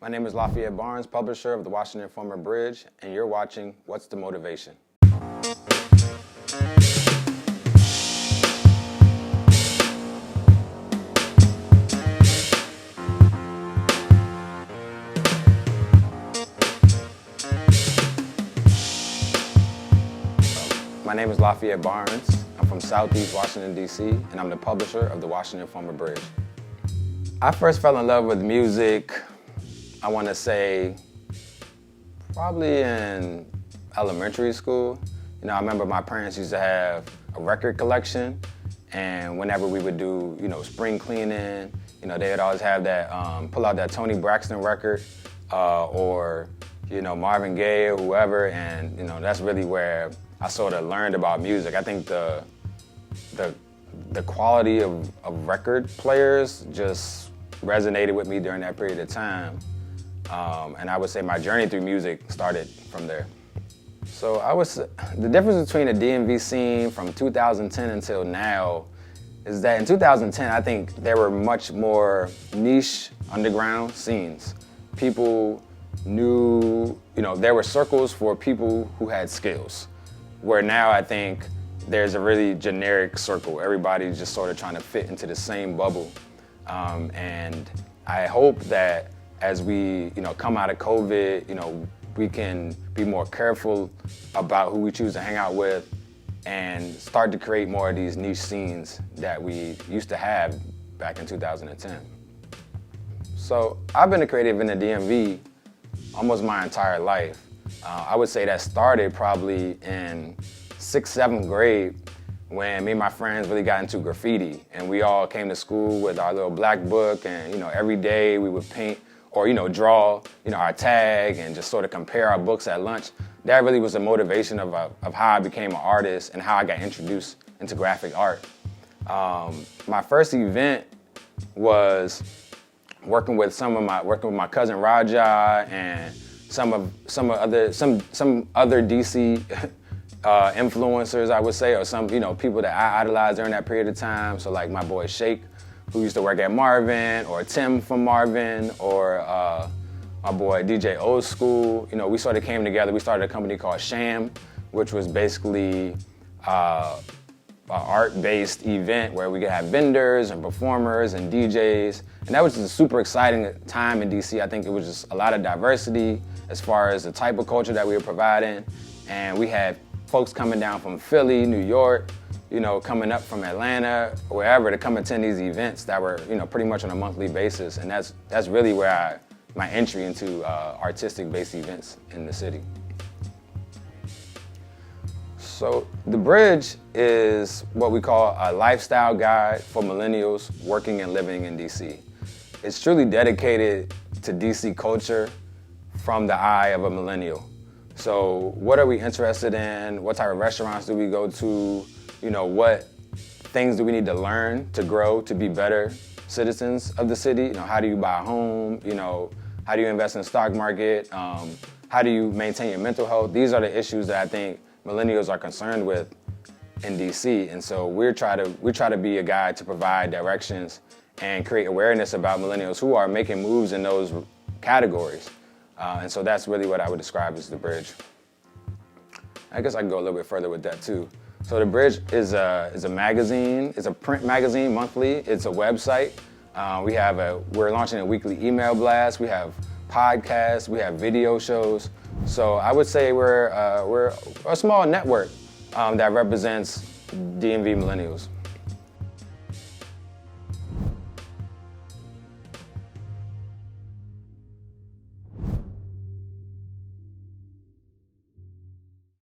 My name is Lafayette Barnes, publisher of the Washington Informer Bridge, and you're watching What's the Motivation? My name is Lafayette Barnes. I'm from Southeast Washington, D.C., and I'm the publisher of the Washington Informer Bridge. I first fell in love with music, I want to say, probably in elementary school. You know, I remember my parents used to have a record collection, and whenever we would do, spring cleaning, they would always have that, pull out that Tony Braxton record, or, Marvin Gaye or whoever, and, that's really where I sort of learned about music. I think the quality of record players just resonated with me during that period of time. And I would say my journey through music started from there. So the difference between the DMV scene from 2010 until now is that in 2010, I think there were much more niche underground scenes. People knew, there were circles for people who had skills. Where now I think there's a really generic circle. Everybody's just sort of trying to fit into the same bubble. And I hope that as we, come out of COVID, we can be more careful about who we choose to hang out with and start to create more of these niche scenes that we used to have back in 2010. So I've been a creative in the DMV almost my entire life. I would say that started probably in 6th, 7th grade when me and my friends really got into graffiti, and we all came to school with our little black book, and every day we would paint or draw our tag and just sort of compare our books at lunch. That really was the motivation of how I became an artist and how I got introduced into graphic art. My first event was working with my cousin Raja and some other DC influencers, I would say, or some people that I idolized during that period of time. So like my boy Shake, who used to work at Marvin, or Tim from Marvin, or my boy DJ Old School. We sort of came together. We started a company called Sham, which was basically an art-based event where we could have vendors and performers and DJs. And that was just a super exciting time in DC. I think it was just a lot of diversity as far as the type of culture that we were providing. And we had folks coming down from Philly, New York, coming up from Atlanta, wherever, to come attend these events that were, pretty much on a monthly basis. And that's really where my entry into artistic-based events in the city. So the Bridge is what we call a lifestyle guide for millennials working and living in DC. It's truly dedicated to DC culture from the eye of a millennial. So what are we interested in? What type of restaurants do we go to? What things do we need to learn to grow, to be better citizens of the city? How do you buy a home? How do you invest in the stock market? How do you maintain your mental health? These are the issues that I think millennials are concerned with in DC. And so we try to be a guide to provide directions and create awareness about millennials who are making moves in those categories. And so that's really what I would describe as the Bridge. I guess I can go a little bit further with that too. So the Bridge is a magazine. It's a print magazine monthly. It's a website. We're launching a weekly email blast. We have podcasts. We have video shows. So I would say we're a small network that represents DMV millennials.